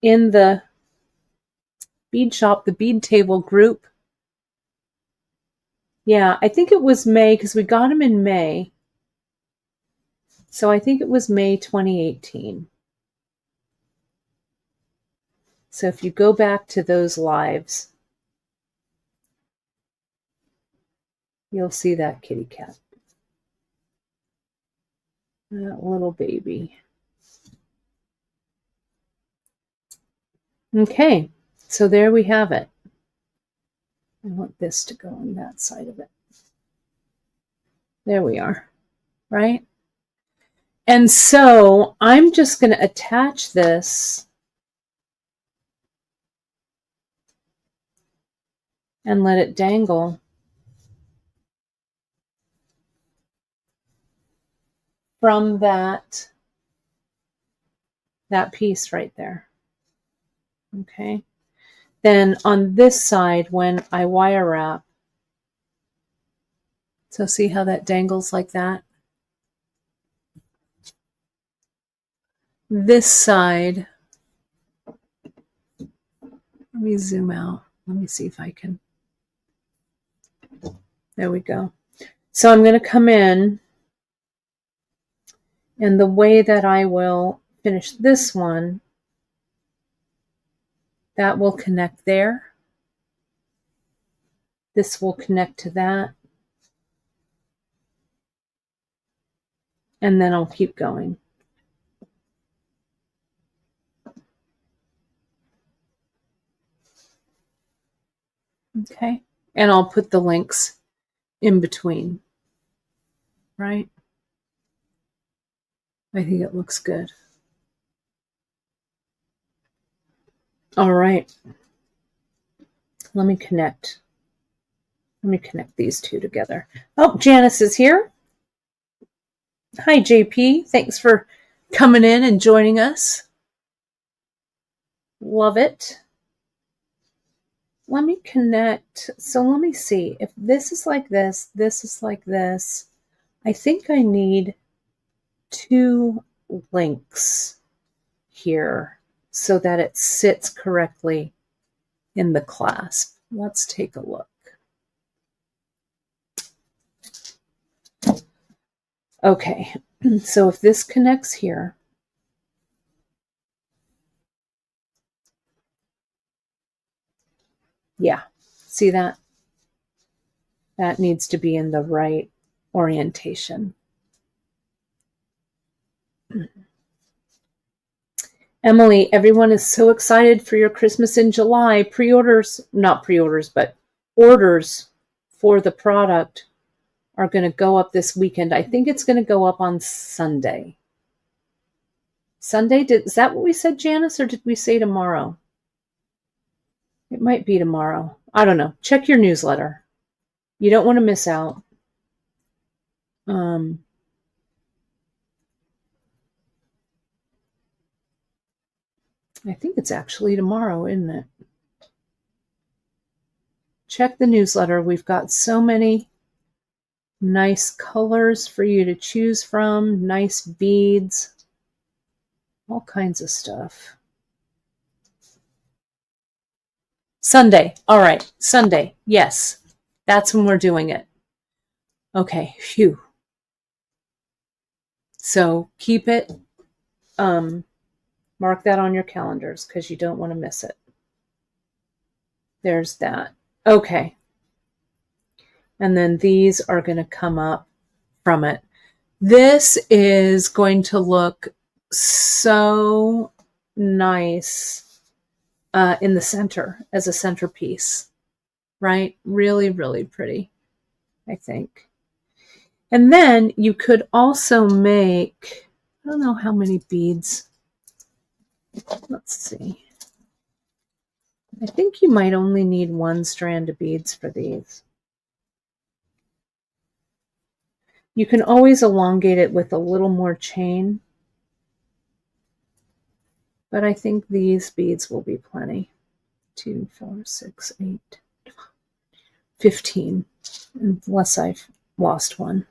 in the bead shop, the bead table group. Yeah, I think it was May because we got him in May. So I think it was May 2018. So if you go back to those lives, you'll see that kitty cat. That little baby. Okay, so there we have it. I want this to go on that side of it. There we are, right? And so I'm just going to attach this and let it dangle from that piece right there. Okay. Then on this side, when I wire wrap, so see how that dangles like that? This side, let me zoom out. Let me see if I can. There we go. So I'm going to come in, and the way that I will finish this one, that will connect there. This will connect to that. And then I'll keep going. Okay. And I'll put the links in between. Right? I think it looks good. All right. Let me connect these two together. Oh, Janice is here. Hi, JP. Thanks for coming in and joining us. Love it. Let me connect. So let me see. If this is like this is like this. I think I need 2 links here so that it sits correctly in the clasp. Let's take a look. Okay, so if this connects here, yeah, see that? That needs to be in the right orientation. Emily, everyone is so excited for your Christmas in July. Pre-orders, not pre-orders, but orders for the product are going to go up this weekend. I think it's going to go up on Sunday. Sunday? Is that what we said, Janice, or did we say tomorrow? It might be tomorrow. I don't know. Check your newsletter. You don't want to miss out. I think it's actually tomorrow, isn't it? Check the newsletter. We've got so many nice colors for you to choose from, nice beads, all kinds of stuff. Sunday. All right. Sunday. Yes. That's when we're doing it. Okay. Phew. So keep it, mark that on your calendars because you don't want to miss it. There's that. Okay. And then these are going to come up from it. This is going to look so nice in the center as a centerpiece, right? Really, really pretty, I think. And then you could also make, I don't know how many beads. Let's see. I think you might only need 1 strand of beads for these. You can always elongate it with a little more chain, but I think these beads will be plenty. 2, 4, 6, 8, 15, unless I've lost one.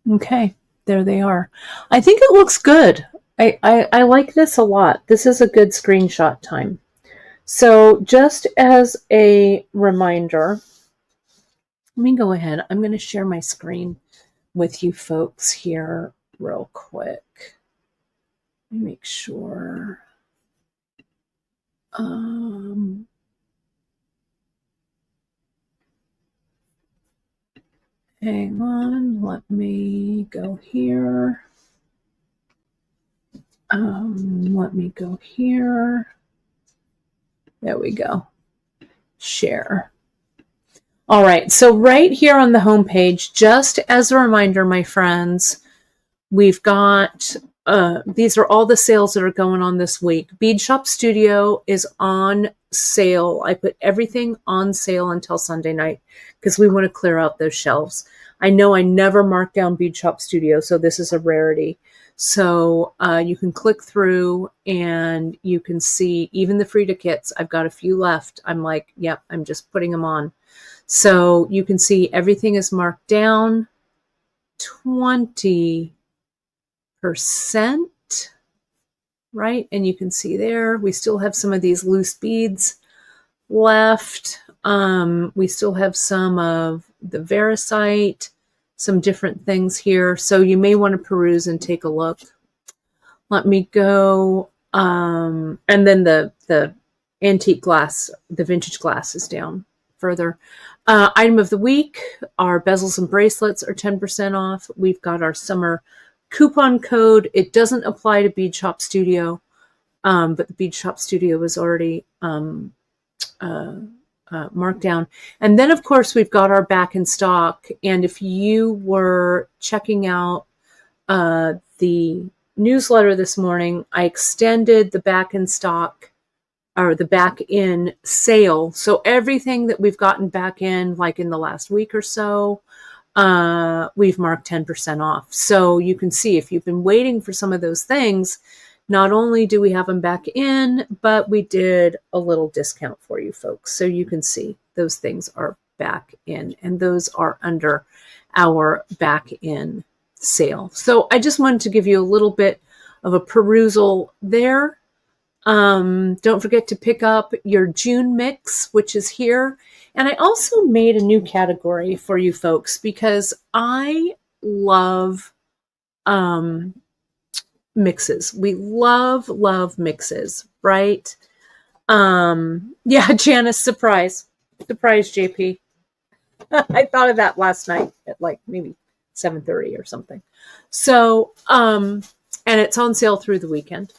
Okay, there they are. I think it looks good. I like this a lot. This is a good screenshot time. So just as a reminder, let me go ahead. I'm going to share my screen with you folks here real quick. Let me make sure. Hang on, let me go here. Let me go here. There we go. Share. All right, so right here on the home page, just as a reminder, my friends, we've got, these are all the sales that are going on this week. Beadshop Studio is on sale. I put everything on sale until Sunday night because we want to clear out those shelves. I know I never mark down Beadshop Studio, so this is a rarity. So you can click through and you can see even the Frida kits. I've got a few left. I'm like, yep, I'm just putting them on. So you can see everything is marked down 20%, right? And you can see there, we still have some of these loose beads left. We still have some of the Vericite, some different things here. So you may want to peruse and take a look. Let me go. And then the antique glass, the vintage glass is down further. Item of the week, our bezels and bracelets are 10% off. We've got our summer coupon code. It doesn't apply to Beadshop Studio, but the Beadshop Studio is already markdown. And then, of course, we've got our back in stock. And if you were checking out the newsletter this morning, I extended the back in stock or the back in sale. So everything that we've gotten back in, like in the last week or so, we've marked 10% off. So you can see if you've been waiting for some of those things, not only do we have them back in, but we did a little discount for you folks. So you can see those things are back in, and those are under our back in sale. So I just wanted to give you a little bit of a perusal there. Don't forget to pick up your June mix, which is here. And I also made a new category for you folks because I love mixes. We love mixes, right? Yeah, Janice, surprise, JP. I thought of that last night at like maybe 7:30 or something. So, and it's on sale through the weekend.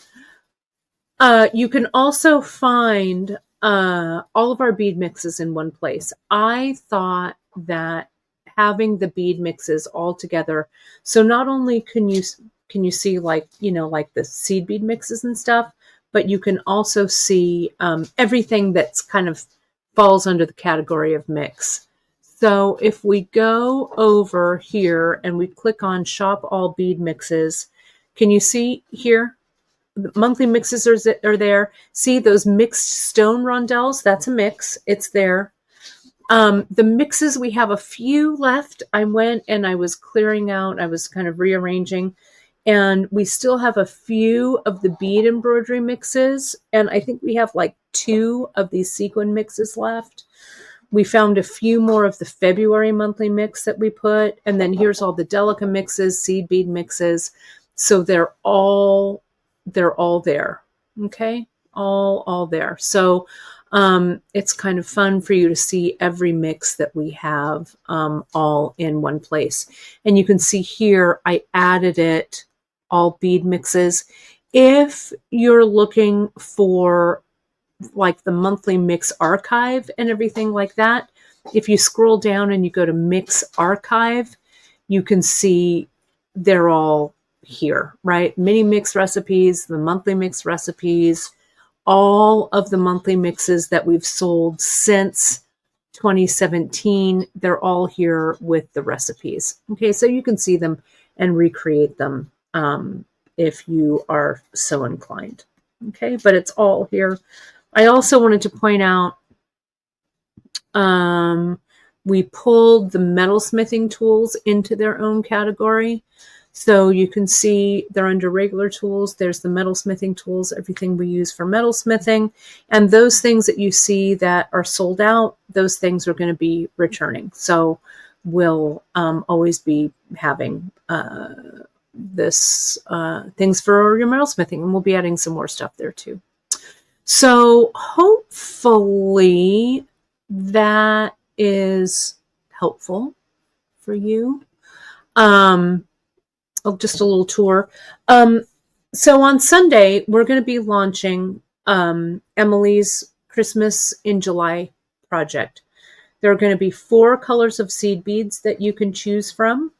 You can also find all of our bead mixes in one place. I thought that having the bead mixes all together, so not only can you see like, like the seed bead mixes and stuff, but you can also see everything that's kind of falls under the category of mix. So if we go over here and we click on Shop All Bead Mixes, can you see here? The monthly mixes are there. See those mixed stone rondelles? That's a mix. It's there. The mixes, we have a few left. I went and I was clearing out. I was kind of rearranging. And we still have a few of the bead embroidery mixes. And I think we have like 2 of these sequin mixes left. We found a few more of the February monthly mix that we put. And then here's all the Delica mixes, seed bead mixes. So they're all there. Okay. All there. So, it's kind of fun for you to see every mix that we have, all in one place. And you can see here, I added it all bead mixes. If you're looking for like the monthly mix archive and everything like that, if you scroll down and you go to mix archive, you can see they're all here, right? Mini mix recipes, the monthly mix recipes, all of the monthly mixes that we've sold since 2017, they're all here with the recipes. Okay, so you can see them and recreate them if you are so inclined. Okay, but it's all here. I also wanted to point out we pulled the metalsmithing tools into their own category. So you can see they're under regular tools. There's the metalsmithing tools, everything we use for metalsmithing. And those things that you see that are sold out, those things are going to be returning. So we'll always be having this things for your metalsmithing, and we'll be adding some more stuff there too. So hopefully that is helpful for you. Just a little tour. So on Sunday, we're going to be launching Emily's Christmas in July project. There are going to be 4 colors of seed beads that you can choose from.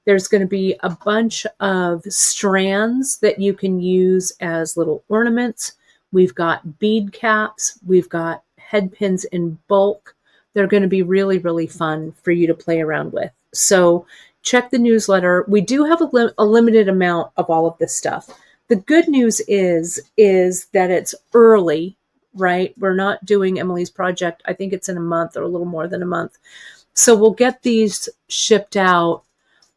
There's going to be a bunch of strands that you can use as little ornaments. We've got bead caps. We've got head pins in bulk. They're going to be really, really fun for you to play around with. So check the newsletter. We do have a limited amount of all of this stuff. The good news is that it's early, right? We're not doing Emily's project. I think it's in a month or a little more than a month. So we'll get these shipped out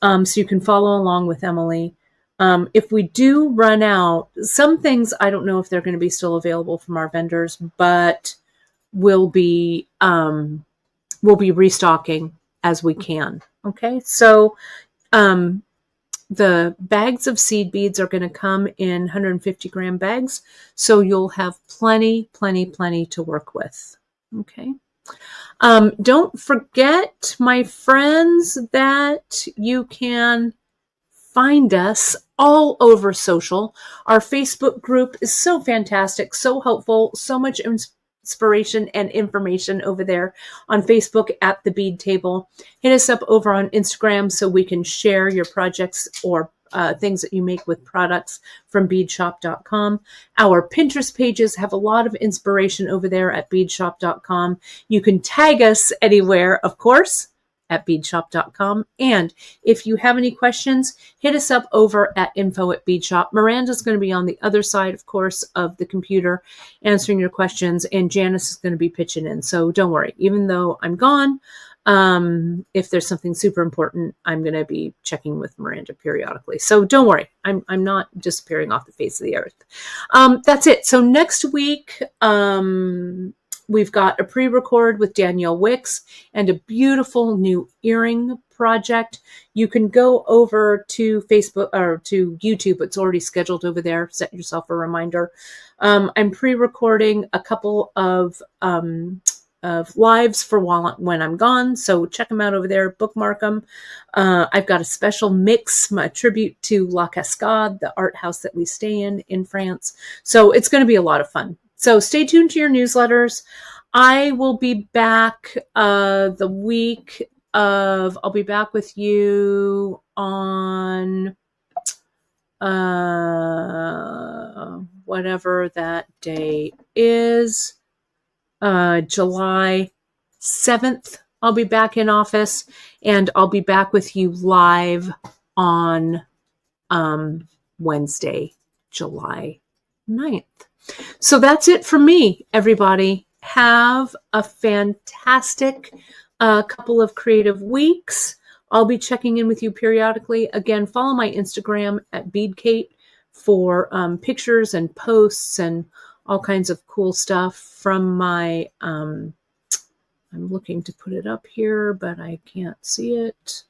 so you can follow along with Emily. If we do run out, some things, I don't know if they're going to be still available from our vendors, but we'll be restocking as we can. Okay, so the bags of seed beads are going to come in 150 gram bags, so you'll have plenty to work with. Okay. Don't forget, my friends, that you can find us all over social. Our Facebook group is so fantastic, so helpful, so much inspiration and information over there on Facebook at The Bead Table. Hit us up over on Instagram so we can share your projects or things that you make with products from beadshop.com. Our Pinterest pages have a lot of inspiration over there at beadshop.com. You can tag us anywhere, of course, at beadshop.com. And if you have any questions, hit us up over at info@beadshop. Miranda's going to be on the other side, of course, of the computer answering your questions, and Janice is going to be pitching in. So don't worry, even though I'm gone, if there's something super important, I'm going to be checking with Miranda periodically. So don't worry, I'm not disappearing off the face of the earth. That's it. So next week, we've got a pre-record with Danielle Wicks and a beautiful new earring project. You can go over to Facebook or to YouTube. It's already scheduled over there. Set yourself a reminder. I'm pre-recording a couple of lives for when I'm gone. So check them out over there, bookmark them. I've got a special mix, my tribute to La Cascade, the art house that we stay in France. So it's going to be a lot of fun. So stay tuned to your newsletters. I will be back the week of, I'll be back with you on whatever that day is. July 7th, I'll be back in office, and I'll be back with you live on Wednesday, July 9th. So that's it for me, everybody. Have a fantastic couple of creative weeks. I'll be checking in with you periodically. Again, follow my Instagram at BeadKate for pictures and posts and all kinds of cool stuff from my, I'm looking to put it up here, but I can't see it.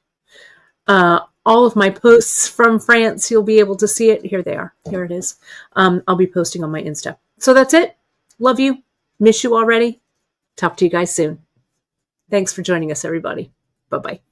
All of my posts from France, you'll be able to see it. Here they are. Here it is. I'll be posting on my Insta. So that's it. Love you. Miss you already. Talk to you guys soon. Thanks for joining us, everybody. Bye-bye.